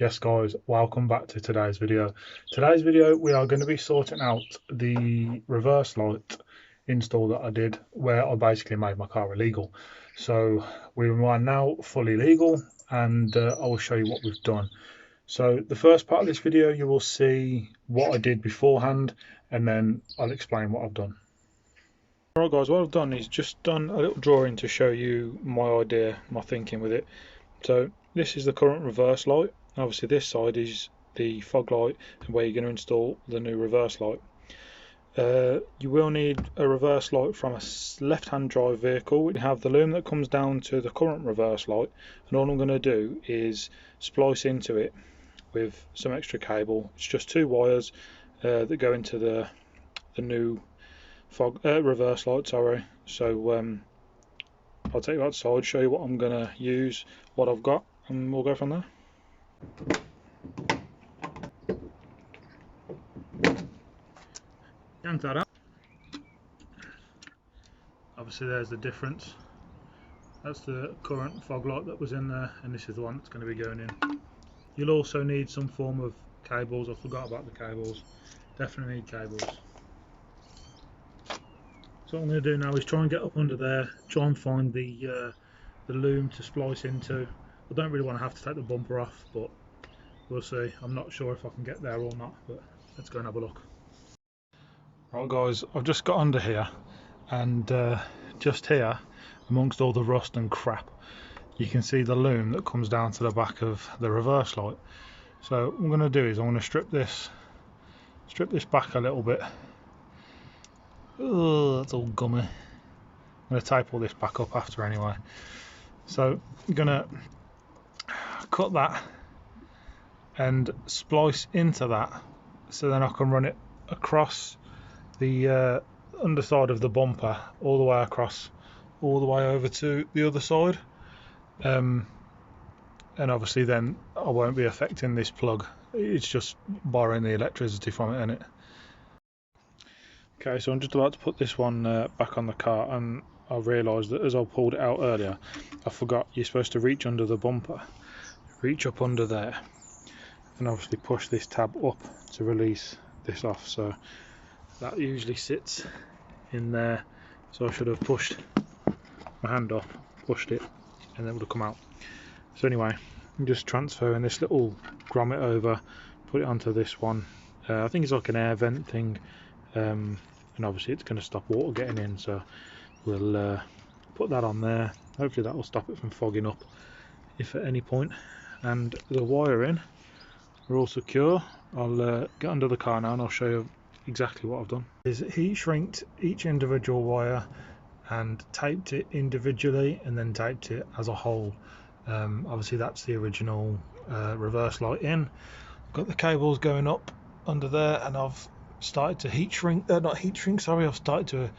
Yes guys, welcome back to today's video. Today's video we are going to be sorting out the reverse light install that I did where I basically made my car illegal. So we are now fully legal and I will show you what we've done. So the first part of this video you will see what I did beforehand and then I'll explain what I've done. Alright guys, what I've done is just done a little drawing to show you my idea, my thinking with it. So this is the current reverse light. Obviously this side is the fog light and where you're going to install the new reverse light. You will need a reverse light from a left-hand drive vehicle. We have the loom that comes down to the current reverse light, and all I'm going to do is splice into it with some extra cable. It's just two wires that go into the new reverse light. Sorry. So I'll take you outside, show you what I'm going to use, what I've got, and we'll go from there. Yank that out. Obviously there's the difference. That's the current fog light that was in there, and this is the one that's going to be going in. You'll also need some form of cables. I forgot about the cables. Definitely need cables. So what I'm going to do now is try and get up under there, try and find the loom to splice into. I don't really want to have to take the bumper off, but we'll see. I'm not sure if I can get there or not, but let's go and have a look. Right guys, I've just got under here, and just here, amongst all the rust and crap, you can see the loom that comes down to the back of the reverse light. So what I'm going to do is I'm going to strip this back a little bit. Oh, that's all gummy. I'm going to tape all this back up after anyway. So I'm going to cut that and splice into that, so then I can run it across the underside of the bumper all the way across, all the way over to the other side, and obviously then I won't be affecting this plug. It's just borrowing the electricity from it, innit? Okay, so I'm just about to put this one back on the car, and I realised that as I pulled it out earlier, I forgot you're supposed to reach under the bumper, reach up under there, and obviously push this tab up to release this off. So that usually sits in there, so I should have pushed my hand off, pushed it, and then it would have come out. So anyway, I'm just transferring this little grommet over, put it onto this one. I think it's like an air vent thing, and obviously it's going to stop water getting in, so we'll put that on there. Hopefully that will stop it from fogging up if at any point. And the wiring are all secure. I'll get under the car now and I'll show you exactly what I've done. Is heat shrinked each individual wire and taped it individually and then taped it as a whole. Obviously that's the original reverse light in. I've got the cables going up under there, and I've started to I've started to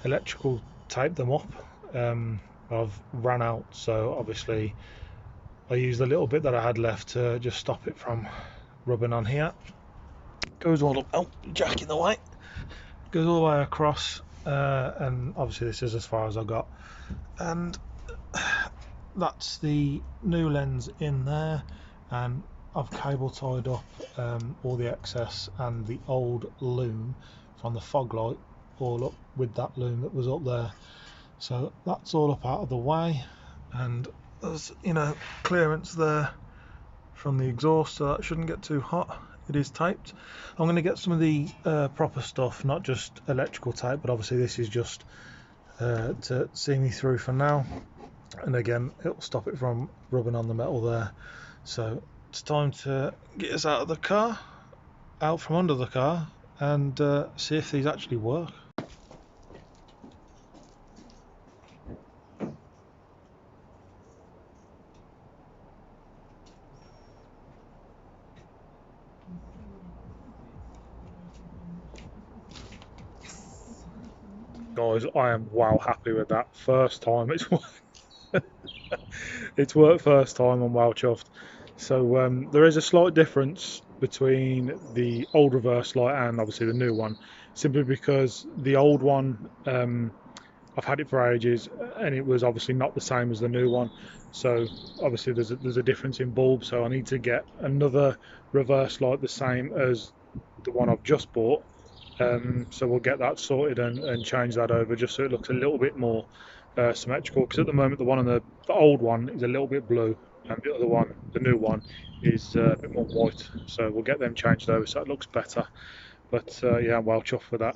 electrical tape them up. I've ran out, so obviously I used a little bit that I had left to just stop it from rubbing on here. Goes all up, oh, jack in the way, goes all the way across, and obviously this is as far as I got, and that's the new lens in there, and I've cable tied up all the excess and the old loom from the fog light all up with that loom that was up there. So that's all up out of the way, and there's, you know, clearance there from the exhaust, so that shouldn't get too hot. It is taped. I'm going to get some of the proper stuff, not just electrical tape, but obviously this is just to see me through for now, and again it'll stop it from rubbing on the metal there. So it's time to get us out of the car, out from under the car, and see if these actually work. Guys, I am wow happy with that. First time it's worked. It's worked first time. I'm wow chuffed. So there is a slight difference between the old reverse light and obviously the new one, simply because the old one I've had it for ages, and it was obviously not the same as the new one. So obviously there's a difference in bulb. So I need to get another reverse light the same as the one I've just bought. So we'll get that sorted and change that over just so it looks a little bit more symmetrical. Because at the moment the old one is a little bit blue, and the other one, the new one, is a bit more white. So we'll get them changed over so it looks better. But yeah, I'm well chuffed with that.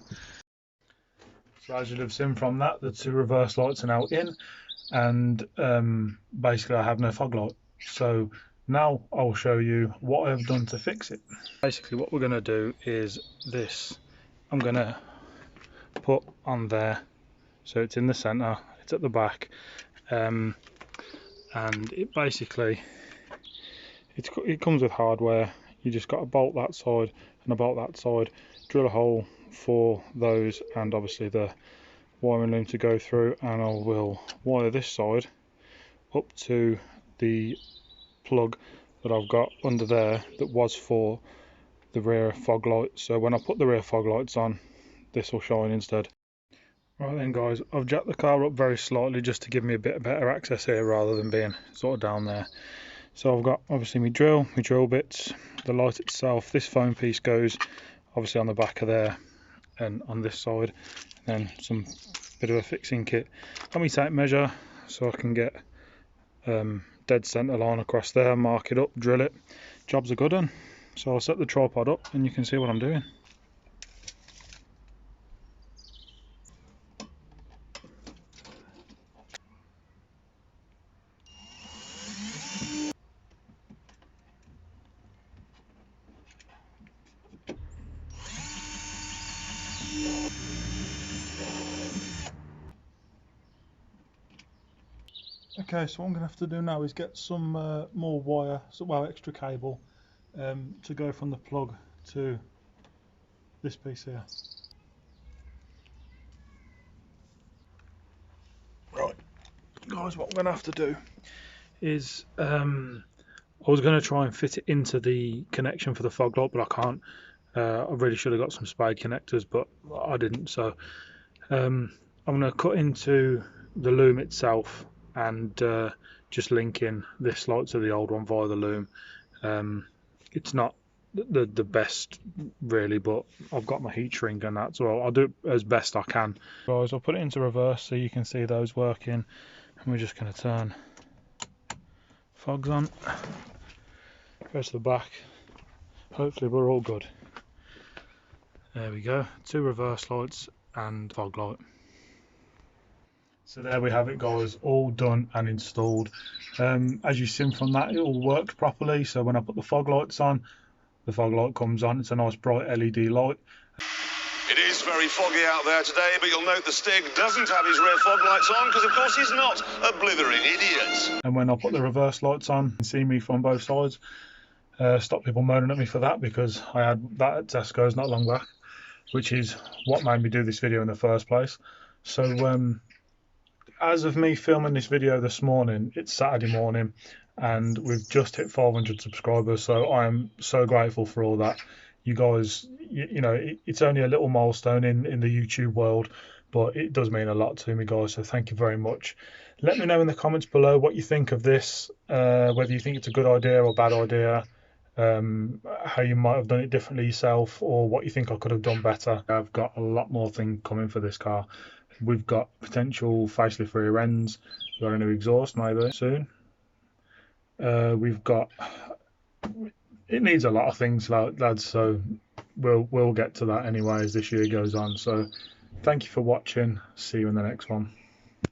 So as you'd have seen from that, the two reverse lights are now in, and basically I have no fog light. So now I'll show you what I've done to fix it. Basically what we're going to do is this. I'm going to put on there, so it's in the centre, it's at the back, and it basically, it comes with hardware. You just got to bolt that side and a bolt that side, drill a hole for those, and obviously the wiring loom to go through, and I will wire this side up to the plug that I've got under there that was for the rear fog light. So when I put the rear fog lights on, this will shine instead. Right then guys, I've jacked the car up very slightly just to give me a bit better access here rather than being sort of down there. So I've got obviously my drill bits, the light itself. This foam piece goes obviously on the back of there and on this side, and then some bit of a fixing kit. Got me tape measure so I can get dead centre line across there, mark it up, drill it. Job's a good one. So I'll set the tripod up and you can see what I'm doing. Okay, so what I'm going to have to do now is get some more wire, extra cable, to go from the plug to this piece here. Right, guys, what I'm going to have to do is, I was going to try and fit it into the connection for the fog light, but I can't. I really should have got some spade connectors, but I didn't. So I'm going to cut into the loom itself and just link in this light to the old one via the loom. It's not the best really, but I've got my heat shrink and that, so I'll do it as best I can. Guys, I'll put it into reverse so you can see those working, and we're just going to turn fogs on, go to the back. Hopefully we're all good. There we go, two reverse lights and fog light. So there we have it guys, all done and installed. As you've seen from that, it all worked properly. So when I put the fog lights on, the fog light comes on. It's a nice bright LED light. It is very foggy out there today, but you'll note the Stig doesn't have his rear fog lights on because of course he's not a blithering idiot. And when I put the reverse lights on, you can see me from both sides. Stop people moaning at me for that, because I had that at Tesco's not long back, which is what made me do this video in the first place. So as of me filming this video this morning, it's Saturday morning and we've just hit 500 subscribers, so I'm so grateful for all that. You guys, you know, it's only a little milestone in the YouTube world, but it does mean a lot to me guys, so thank you very much. Let me know in the comments below what you think of this, whether you think it's a good idea or bad idea, how you might have done it differently yourself, or what you think I could have done better. I've got a lot more things coming for this car. We've got potential facelift rear ends. We've got a new exhaust maybe soon. We've got, it needs a lot of things, lads, so we'll get to that anyway as this year goes on. So thank you for watching. See you in the next one.